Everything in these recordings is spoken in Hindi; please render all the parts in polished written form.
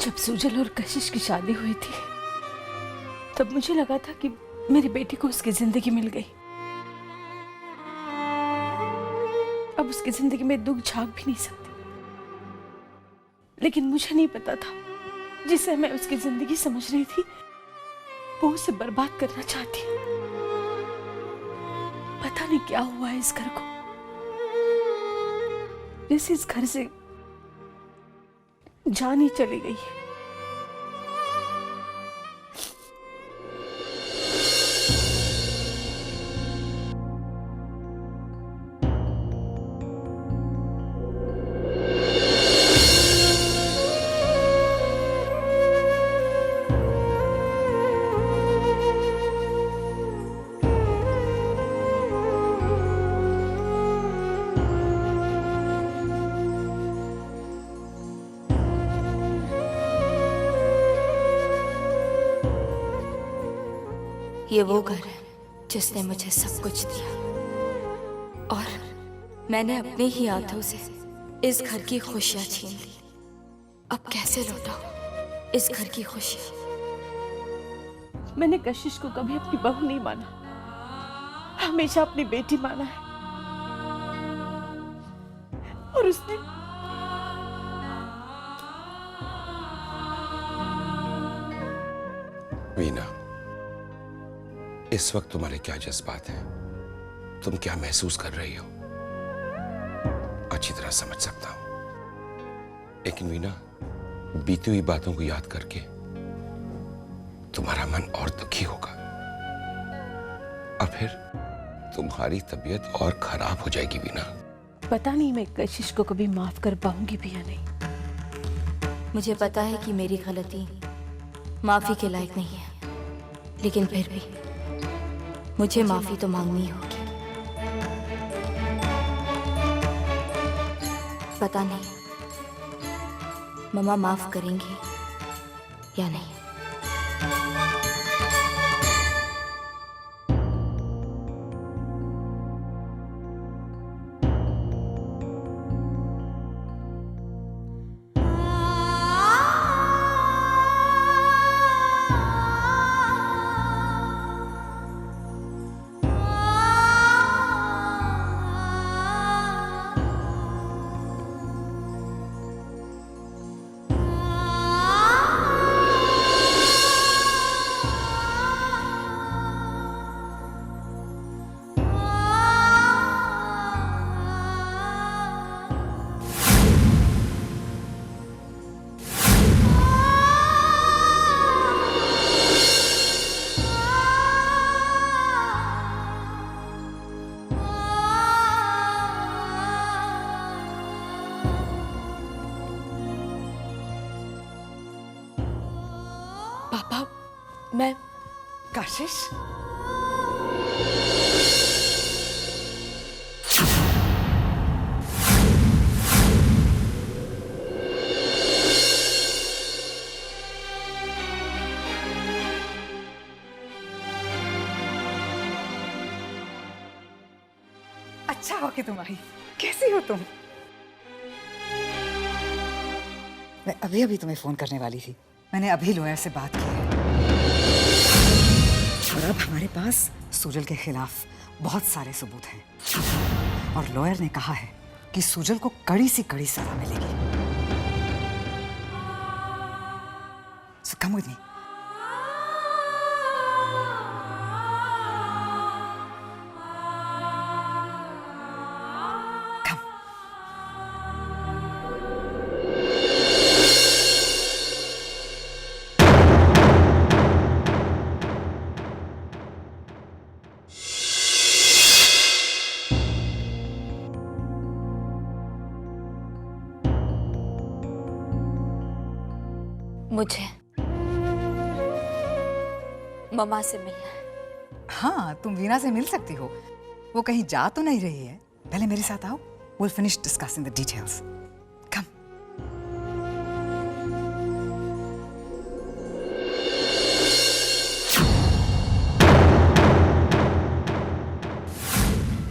जब सुजल और कशिश की शादी हुई थी तब मुझे लगा था कि मेरी बेटी को उसकी जिंदगी मिल गई। अब उसकी जिंदगी में दुख झांक भी नहीं सकती। लेकिन मुझे नहीं पता था जिसे मैं उसकी जिंदगी समझ रही थी वो उसे बर्बाद करना चाहती है। पता नहीं क्या हुआ है इस घर को, जैसे इस घर से जान ही चली गई है। ये वो घर है जिसने मुझे सब कुछ दिया और मैंने अपने ही हाथों से इस घर की खुशियां छीन ली। अब कैसे लौटाऊं इस घर की खुशियां? मैंने कशिश को कभी अपनी बहू नहीं माना, हमेशा अपनी बेटी माना है। और उसने वीना, इस वक्त तुम्हारे क्या जज्बात हैं, तुम क्या महसूस कर रही हो, अच्छी तरह समझ सकता हूं। लेकिन वीना, बीती हुई बातों को याद करके तुम्हारा मन और दुखी होगा और फिर तुम्हारी तबीयत और खराब हो जाएगी वीना। पता नहीं मैं कशिश को कभी माफ कर पाऊंगी भी या नहीं। मुझे पता है कि मेरी गलती माफी के लायक नहीं है, लेकिन फिर भी मुझे माफी तो मांगनी होगी। पता नहीं मम्मा माफ करेंगी या नहीं। पापा, मैं कशिश, अच्छा हो कि तुम आई। कैसी हो तुम? मैं अभी अभी तुम्हें फोन करने वाली थी। मैंने अभी लॉयर से बात की है और अब हमारे पास सुजल के खिलाफ बहुत सारे सबूत हैं और लॉयर ने कहा है कि सुजल को कड़ी से कड़ी सजा मिलेगी। So come with me. मुझे मम्मा से मिलना है। हाँ, तुम वीना से मिल सकती हो। वो कहीं जा तो नहीं रही है। पहले मेरे साथ आओ। We'll finish discussing the details. Come.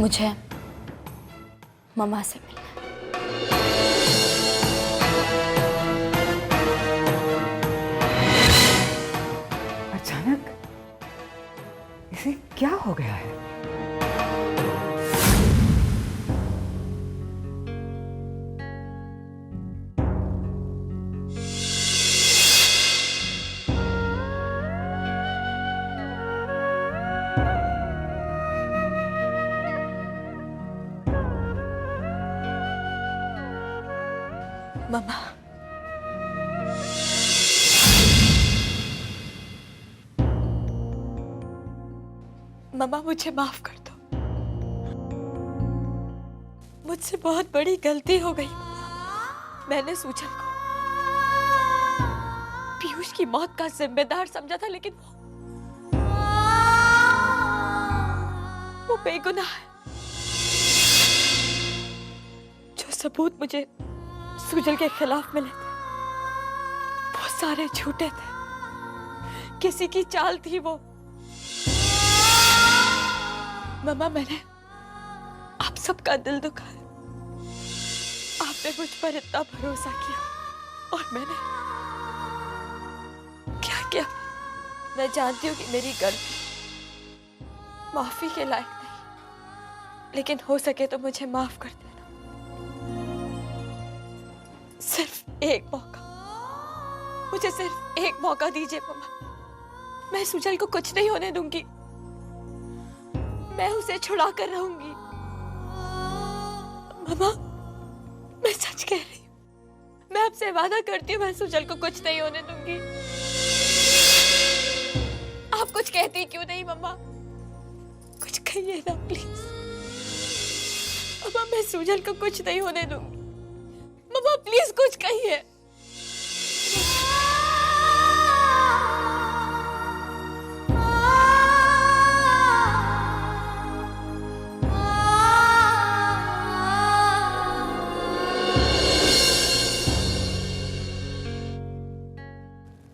मुझे मम्मा से मिलना है। मम्मा, मम्मा मुझे माफ कर दो। मुझसे बहुत बड़ी गलती हो गई। मैंने सूजन को पीयूष की मौत का जिम्मेदार समझा था, लेकिन वो बेगुनाह है। जो सबूत मुझे सुजल के खिलाफ मिले थे वो सारे झूठे थे। किसी की चाल थी वो। मम्मा, मैंने आप सबका दिल दुखाया। आपने मुझ पर इतना भरोसा किया और मैंने क्या किया? मैं जानती हूँ कि मेरी गलती माफी के लायक नहीं, लेकिन हो सके तो मुझे माफ कर देना। सिर्फ एक मौका, मुझे सिर्फ एक मौका दीजिए मम्मा। मैं सुजल को कुछ नहीं होने दूंगी। मैं उसे छुड़ा कर रहूंगी। मम्मा, मैं सच कह रही हूँ। मैं आपसे वादा करती हूँ, मैं सुजल को कुछ नहीं होने दूंगी। आप कुछ कहती क्यों नहीं मम्मा? कुछ कहिए ना प्लीज। मम्मा, मैं सुजल को कुछ नहीं होने दूंगी। मम्मा प्लीज कुछ कहिए।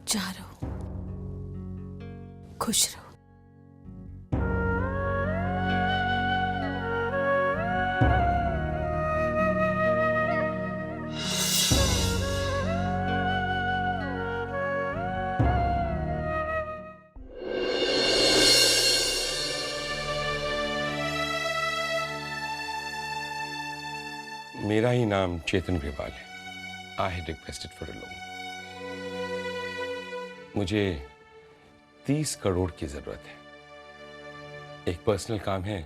जा रहो, खुश रहो। मेरा ही नाम चेतन ग्रेवाल है। I had requested for a loan. मुझे 30 करोड़ की जरूरत है। एक पर्सनल काम है,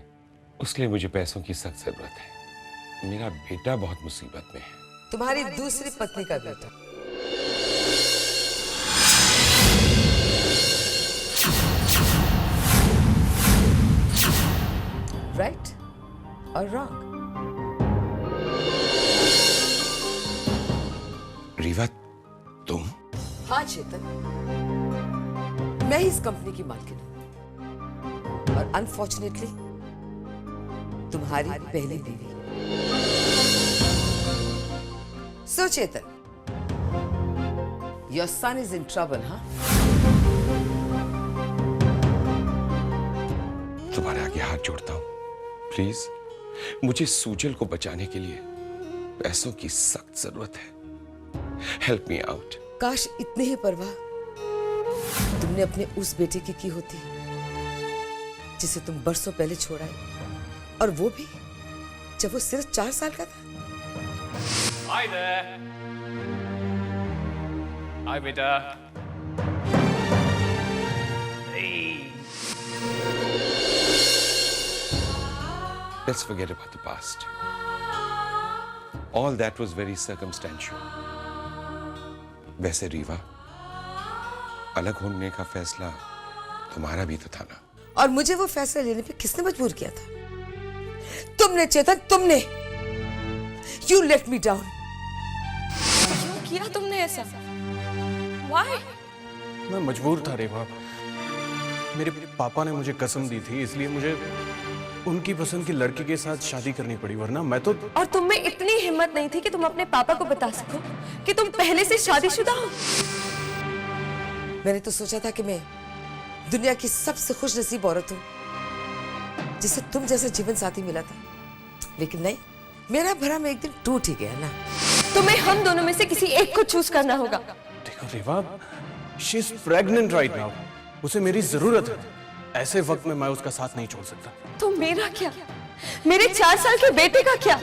उसके लिए मुझे पैसों की सख्त जरूरत है। मेरा बेटा बहुत मुसीबत में है। तुम्हारी दूसरी पत्नी का बेटा। राइट और रॉन्ग? रीवा, तुम? हाँ चेतन, मैं ही इस कंपनी की मालकिन हूं और अनफॉर्चुनेटली तुम्हारी पहली बीवी। So Chetan, your son is in trouble, हाँ? तुम्हारे आगे हाथ जोड़ता हूं, प्लीज। मुझे सुजल को बचाने के लिए पैसों की सख्त जरूरत है। Help me out. काश इतने ही परवाह तुमने अपने उस बेटे की होती जिसे तुम बरसों पहले छोड़ा है, और वो भी जब वो सिर्फ 4 साल का था। Hi there. Hi बेटा। Let's forget about the past. All that was very circumstantial. वैसे रीवा, अलग होने का फैसला तुम्हारा भी तो था ना? और मुझे वो फैसला लेने पे किसने मजबूर किया था? तुमने चेतन, तुमने। You let me down. क्यों किया तुमने ऐसा? Why? मैं मजबूर था रेवा। मेरे पापा ने मुझे कसम दी थी, इसलिए मुझे उनकी पसंद की लड़की के साथ शादी करनी पड़ी, वरना मैं तो। और तुम में इतनी हिम्मत नहीं थी कि तुम अपने पापा को बता सको कि तुम पहले से शादीशुदा हो? मैंने तो सोचा था कि मैं दुनिया की सबसे खुशनसीब औरत हूं जिसे तुम जैसा जीवन साथी मिला था, लेकिन नहीं, मेरा भरम एक दिन टूट ही गया ना। तुम्हें हम दोनों में से किसी एक को चूज करना होगा। देखो Reva, she is pregnant right now. उसे मेरी जरूरत है। ऐसे वक्त में मैं उसका साथ नहीं छोड़ सकता। तो मेरा क्या? मेरे 4 साल के बेटे का क्या?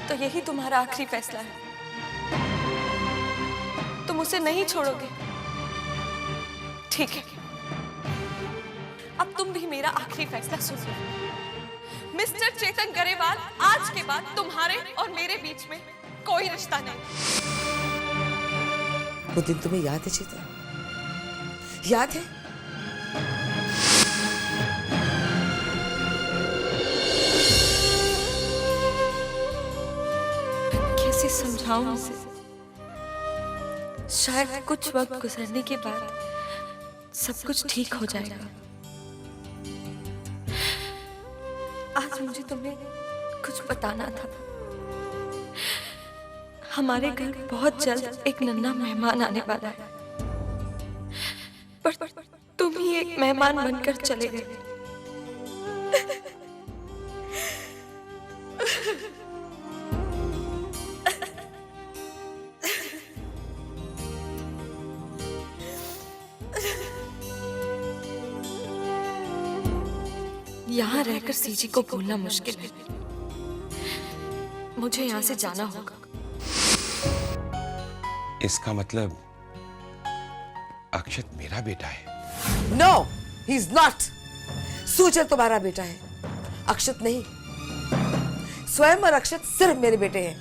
तो यही तुम्हारा आखिरी फैसला है? तुम उसे नहीं छोड़ोगे? ठीक है, अब तुम भी मेरा आखिरी फैसला सुन लो। मिस्टर चेतन गरेवाल, आज के बाद तुम्हारे और मेरे बीच में कोई रिश्ता नहीं। वो दिन तुम्हें याद है चेतन? याद है? कैसे समझाऊं उसे? शायद कुछ वक्त गुजरने के बाद सब कुछ ठीक हो जाएगा। आज मुझे तुम्हें कुछ बताना था। हमारे घर बहुत जल्द एक नन्हा मेहमान आने वाला है, पर तुम ही एक मेहमान बनकर चले गए। यहाँ रहकर सीजी को भूलना मुश्किल है। मुझे यहाँ से जाना होगा। इसका मतलब अक्षत मेरा बेटा है? No, he is not. Sujal तुम्हारा बेटा है, अक्षत नहीं। स्वयं और अक्षत सिर्फ मेरे बेटे हैं।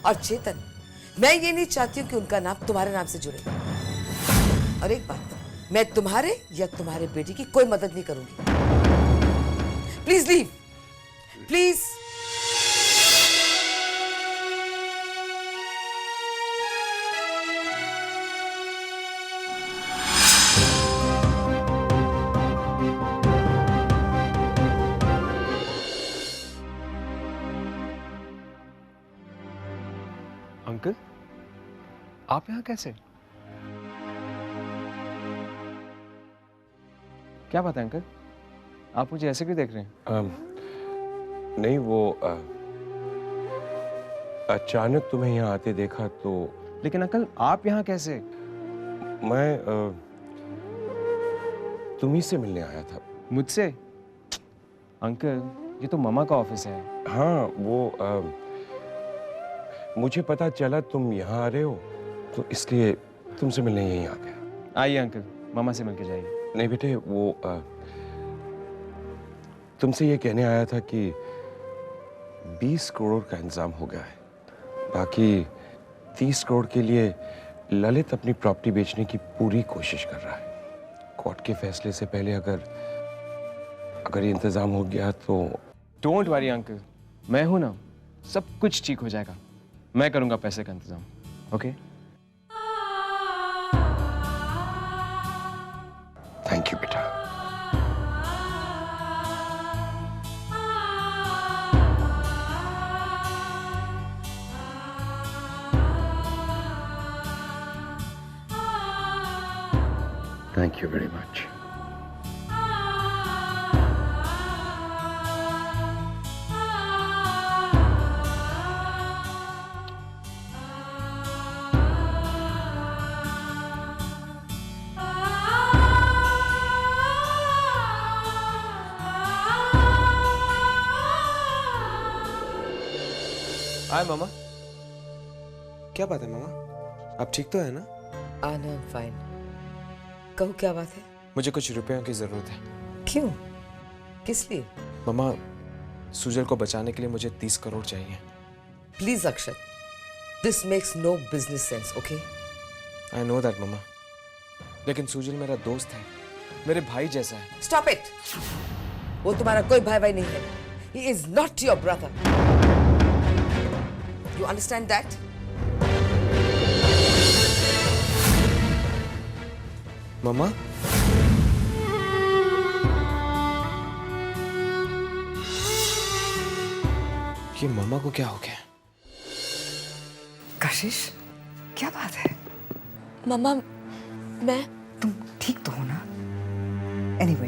और चेतन, मैं ये नहीं चाहती हूँ कि उनका नाम तुम्हारे नाम से जुड़े। और एक बात, मैं तुम्हारे या तुम्हारे बेटे की कोई मदद नहीं करूंगी। Please leave, please. अंकल, आप यहाँ कैसे? क्या बात है अंकल, आप मुझे ऐसे क्यों देख रहे हैं? नहीं, वो अचानक तुम्हें यहाँ आते देखा तो। लेकिन अंकल, आप यहाँ कैसे? मैं तुम्ही से मिलने आया था। मुझसे? अंकल, ये तो मामा का ऑफिस है। हाँ, वो मुझे पता चला तुम यहाँ आ रहे हो, तो इसलिए तुमसे मिलने यहीं आ गया। आइए अंकल, मामा से मिलके जाइए। नहीं बेटे, वो तुमसे ये कहने आया था कि 20 करोड़ का इंतजाम हो गया है। बाकी 30 करोड़ के लिए ललित अपनी प्रॉपर्टी बेचने की पूरी कोशिश कर रहा है। कोर्ट के फैसले से पहले अगर ये इंतजाम हो गया तो। डोंट वरी अंकल, मैं हूं ना, सब कुछ ठीक हो जाएगा। मैं करूंगा पैसे का इंतजाम। ओके? थैंक यू बेटा। Thank you very much. हाय मामा। क्या बात है मामा, आप ठीक तो है ना? I am fine. कहो क्या बात है? मुझे कुछ रुपयों की जरूरत है। क्यों? किस लिए? मामा, सुजल को बचाने के लिए मुझे 30 करोड़ चाहिए। Please Akshat, this makes no business sense, okay? I know that मामा, लेकिन सुजल मेरा दोस्त है, मेरे भाई जैसा है। Stop it. वो तुम्हारा कोई भाई नहीं है। He is not your brother. You understand that? मामा, ये मामा को क्या हो गया? कशिश, क्या बात है? मम्मा, मैं तुम ठीक तो हो ना? एनीवे,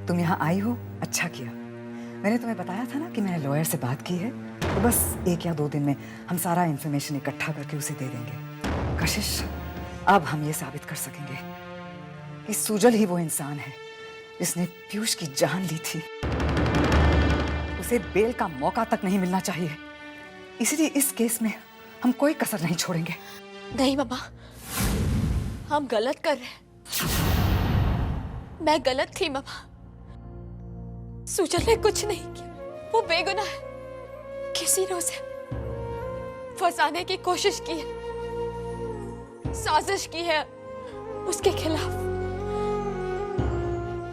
तुम यहाँ आई हो, अच्छा किया। मैंने तुम्हें बताया था ना कि मैंने लॉयर से बात की है, तो बस 1 या 2 दिन में हम सारा इंफॉर्मेशन इकट्ठा करके उसे दे देंगे। कशिश, अब हम ये साबित कर सकेंगे कि सुजल ही वो इंसान है जिसने पीयूष की जान ली थी। उसे बेल का मौका तक नहीं मिलना चाहिए, इसलिए इस केस में हम कोई कसर नहीं छोड़ेंगे। नहीं मम्मा, हम गलत कर रहे हैं। मैं गलत थी मम्मा। सुजल ने कुछ नहीं किया। वो बेगुनाह है। किसी ने उसे फंसाने की कोशिश की है, साजिश की है उसके खिलाफ।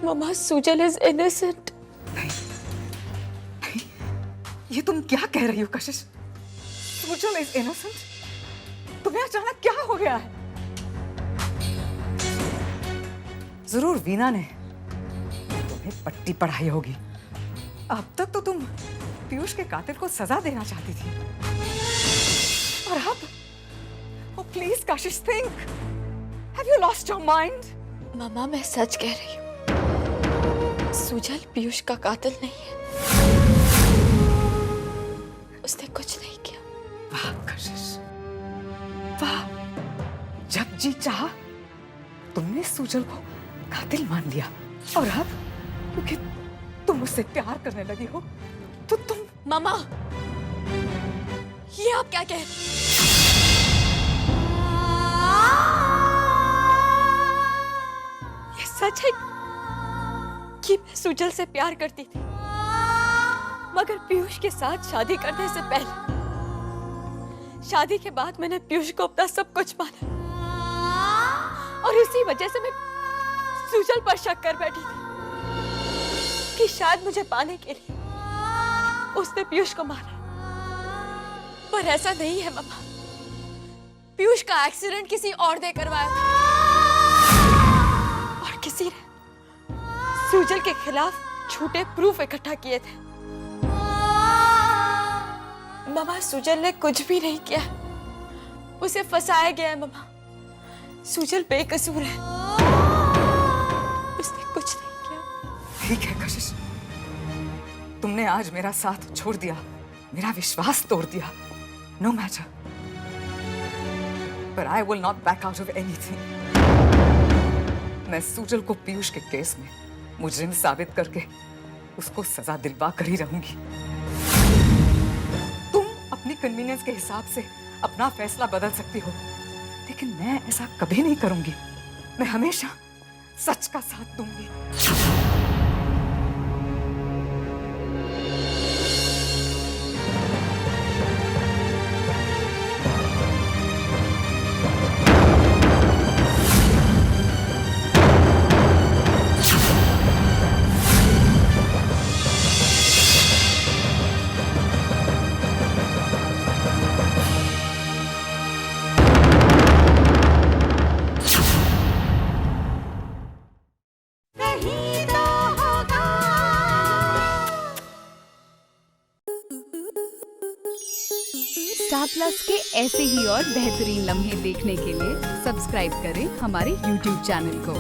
मम्मा, सुजल इज इनोसेंट। ये तुम क्या कह रही हो कशिश? Sujal is innocent? तुम्हें अचानक क्या हो गया है? जरूर वीना ने तुम्हें पट्टी पढ़ाई होगी। अब तक तो तुम पीयूष के कातिल को सजा देना चाहती थी, और अब oh please Kashish, think, have you lost your mind? मम्मा, मैं सच कह रही हूँ। सुजल पीयूष का कातिल नहीं है। उसने कुछ नहीं किया। वाह कशिश, वाह। जब जी चाहा तुमने सुजल को कातिल मान लिया, और अब क्योंकि तुम उससे प्यार करने लगी हो तो तुम। मम्मा, ये आप क्या कह रही हैं? ये सच है कि मैं सुजल से प्यार करती थी, मगर पीयूष के साथ शादी करने से पहले। शादी के बाद मैंने पीयूष को अपना सब कुछ माना, और इसी वजह से मैं सुजल पर शक कर बैठी थी कि शायद मुझे पाने के लिए उसने पीयूष को मारा। पर ऐसा नहीं है मम्मा। पीयूष का एक्सीडेंट किसी और ने करवाया था, और किसी ने सुजल के खिलाफ झूठे प्रूफ इकट्ठा किए थे। मम्मा, सुजल ने कुछ भी नहीं किया, उसे फंसाया गया है। मम्मा, सुजल बेकसूर है, उसने कुछ नहीं किया। ठीक है कशिश, तुमने आज मेरा साथ छोड़ दिया, मेरा विश्वास तोड़ दिया। No matter, but I will not back out of anything. मैं सुजल को पीयूष के केस में मुजरिम साबित करके उसको सजा दिलवा कर ही रहूंगी। तुम अपनी कन्वीनियंस के हिसाब से अपना फैसला बदल सकती हो, लेकिन मैं ऐसा कभी नहीं करूंगी। मैं हमेशा सच का साथ दूंगी। स्टार प्लस के ऐसे ही और बेहतरीन लम्हे देखने के लिए सब्सक्राइब करें हमारे YouTube चैनल को।